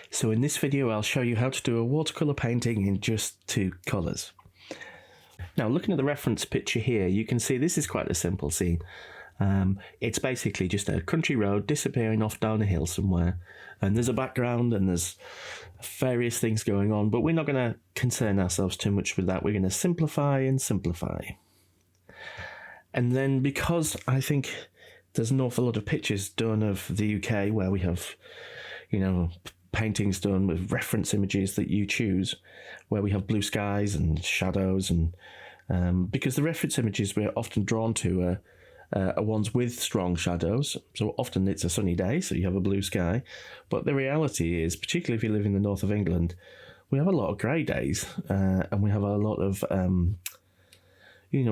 So in this video I'll show you how to do a watercolour painting in just 2 colours. Now looking at the reference picture here, you can see this is quite a simple scene. It's basically just a country road disappearing off down a hill somewhere, and there's a background and there's various things going on, but we're not going to concern ourselves too much with that. We're going to simplify and simplify. And then, because I think there's an awful lot of pictures done of the UK where we have, paintings done with reference images that you choose, where we have blue skies and shadows, and because the reference images we're often drawn to are ones with strong shadows. So often it's a sunny day, so you have a blue sky. But the reality is, particularly if you live in the north of England, we have a lot of grey days, and we have a lot of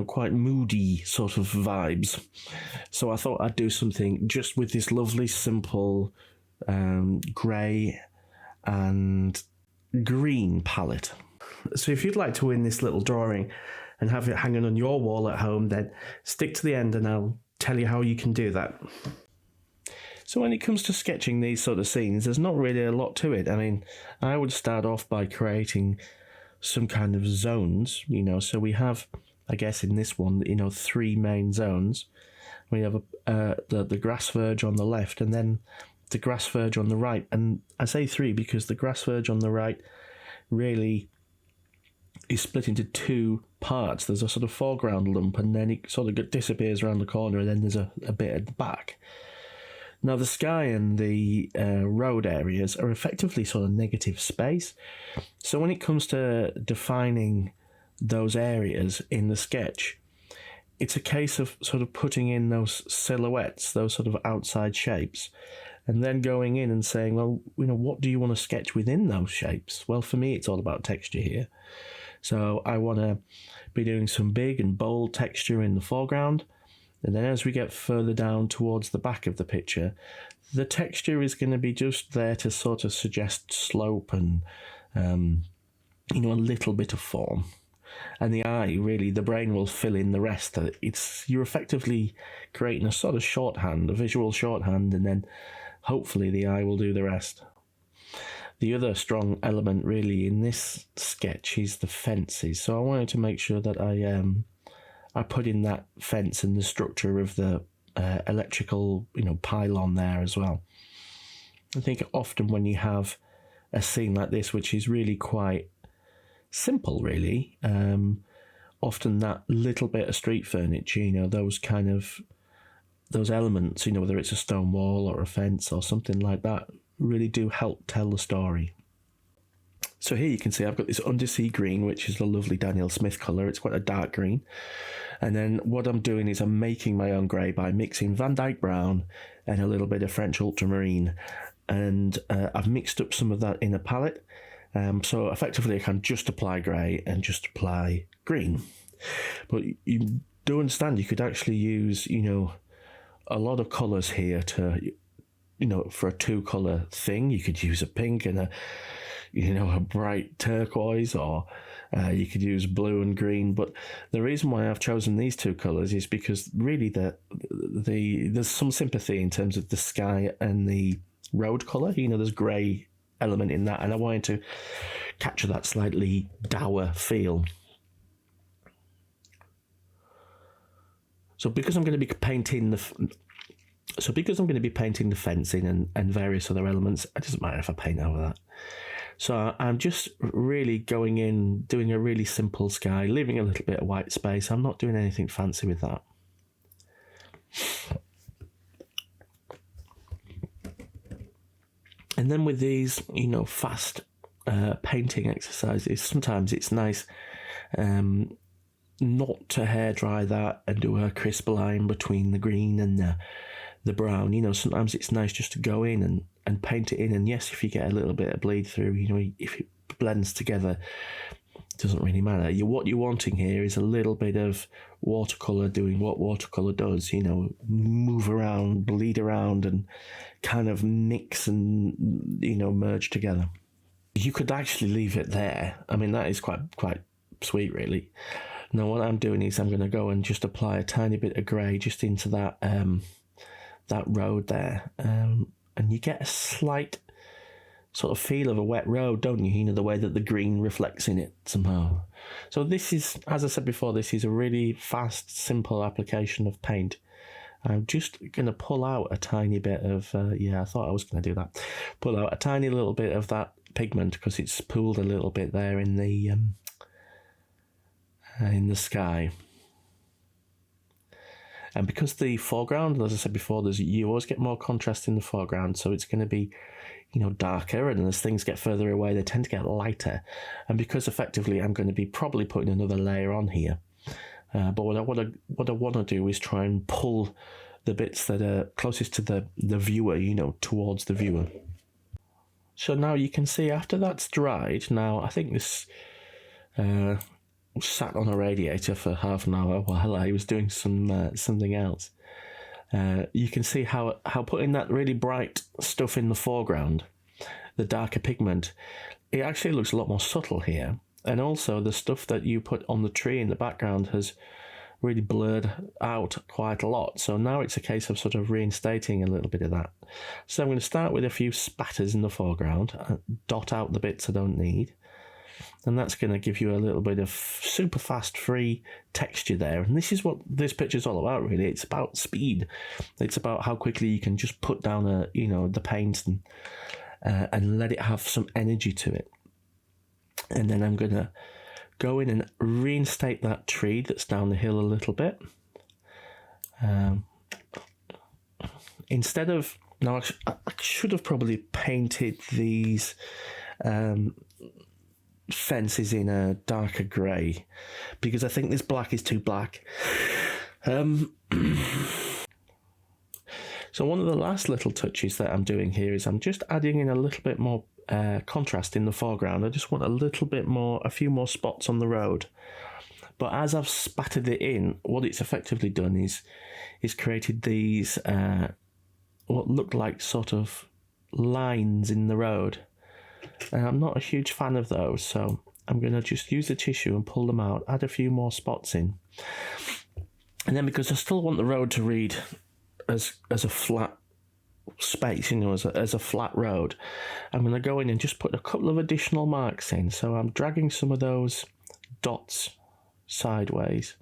quite moody sort of vibes. So I thought I'd do something just with this lovely, simple grey and green palette. So if you'd like to win this little drawing and have it hanging on your wall at home, then stick to the end and I'll tell you how you can do that. So when it comes to sketching these sort of scenes, there's not really a lot to it. I mean, I would start off by creating some kind of zones, so we have, I guess in this one, 3 main zones. We have the grass verge on the left and then the grass verge on the right. And I say 3 because the grass verge on the right really is split into 2 parts. There's a sort of foreground lump and then it sort of disappears around the corner, and then there's a bit at the back. Now the sky and the road areas are effectively sort of negative space. So when it comes to defining those areas in the sketch, it's a case of sort of putting in those silhouettes, those sort of outside shapes, and then going in and saying, well, what do you want to sketch within those shapes? Well, for me, it's all about texture here. So I want to be doing some big and bold texture in the foreground. And then as we get further down towards the back of the picture, the texture is going to be just there to sort of suggest slope and, a little bit of form. And the eye, really, the brain will fill in the rest. You're effectively creating a sort of shorthand, a visual shorthand, and then hopefully the eye will do the rest. The other strong element really in this sketch is the fences. So I wanted to make sure that I put in that fence and the structure of the electrical, pylon there as well. I think often when you have a scene like this, which is really quite simple, really, often that little bit of street furniture, those elements, whether it's a stone wall or a fence or something like that, really do help tell the story. So here you can see I've got this undersea green, which is the lovely Daniel Smith colour. It's quite a dark green. And then what I'm doing is I'm making my own grey by mixing Van Dyke Brown and a little bit of French ultramarine. And I've mixed up some of that in a palette. So effectively I can just apply grey and just apply green. But you do understand you could actually use, a lot of colours here to, for a 2-colour thing. You could use a pink and a bright turquoise, or you could use blue and green. But the reason why I've chosen these 2 colours is because really there's some sympathy in terms of the sky and the road colour. There's grey element in that, and I wanted to capture that slightly dour feel. So because I'm going to be painting the fencing and various other elements, it doesn't matter if I paint over that. So I'm just really going in, doing a really simple sky, leaving a little bit of white space. I'm not doing anything fancy with that. And then with these, fast painting exercises, sometimes it's nice not to hair dry that and do a crisp line between the green and the brown. Sometimes it's nice just to go in and paint it in. And yes, if you get a little bit of bleed through, if it blends together, it doesn't really matter. What you're wanting here is a little bit of watercolour doing what watercolour does, move around, bleed around and kind of mix and, merge together. You could actually leave it there. I mean, that is quite sweet, really. Now what I'm doing is I'm going to go and just apply a tiny bit of grey just into that road there, and you get a slight sort of feel of a wet road, don't you? You know, the way that the green reflects in it somehow. So this is, as I said before, this is a really fast, simple application of paint. I'm just going to pull out a tiny bit of, I thought I was going to do that. Pull out a tiny little bit of that pigment because it's pooled a little bit there in the sky. And because the foreground, as I said before, you always get more contrast in the foreground, so it's going to be, you know, darker, and as things get further away, they tend to get lighter. And because effectively I'm going to be probably putting another layer on here, but what I want to do is try and pull the bits that are closest to the viewer, you know, towards the viewer. So now you can see after that's dried. Now I think this sat on a radiator for half an hour while I was doing something else. You can see how putting that really bright stuff in the foreground, the darker pigment, it actually looks a lot more subtle here. And also the stuff that you put on the tree in the background has really blurred out quite a lot. So now it's a case of sort of reinstating a little bit of that. So I'm going to start with a few spatters in the foreground, dot out the bits I don't need. And that's going to give you a little bit of super fast free texture there. And this is what this picture's all about, really. It's about speed. It's about how quickly you can just put down the paint and let it have some energy to it. And then I'm going to go in and reinstate that tree that's down the hill a little bit. Instead of, now I should have probably painted these fences in a darker grey, because I think this black is too black. So one of the last little touches that I'm doing here is I'm just adding in a little bit more contrast in the foreground. I just want a few more spots on the road. But as I've spattered it in, what it's effectively done is created these what look like sort of lines in the road. And I'm not a huge fan of those, so I'm going to just use the tissue and pull them out, add a few more spots in. And then because I still want the road to read as a flat space, as a flat road, I'm going to go in and just put a couple of additional marks in. So I'm dragging some of those dots sideways,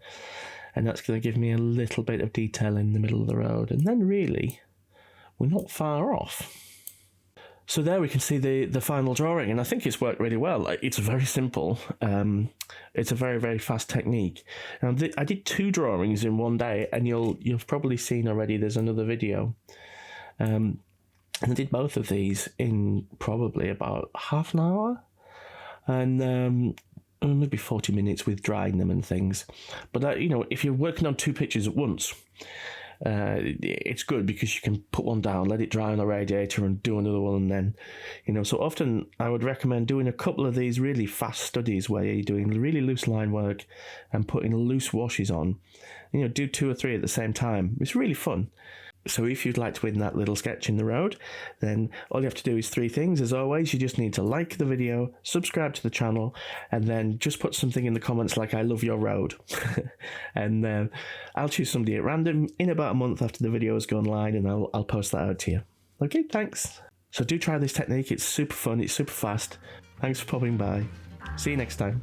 and that's going to give me a little bit of detail in the middle of the road. And then really, we're not far off. So there we can see the final drawing, and I think it's worked really well. It's very simple. It's a very, very fast technique. Now, I did 2 drawings in one day, and you've probably seen already there's another video. And I did both of these in probably about half an hour, and maybe 40 minutes with drying them and things. But if you're working on 2 pictures at once, it's good because you can put one down, let it dry on a radiator, and do another one. And then, so often I would recommend doing a couple of these really fast studies where you're doing really loose line work and putting loose washes on. Do 2 or 3 at the same time. It's really fun. So if you'd like to win that little sketch in the road, then all you have to do is 3 things. As always, you just need to like the video, subscribe to the channel, and then just put something in the comments like, I love your road. And I'll choose somebody at random in about a month after the video has gone live, and I'll post that out to you. Okay, thanks. So do try this technique. It's super fun. It's super fast. Thanks for popping by. See you next time.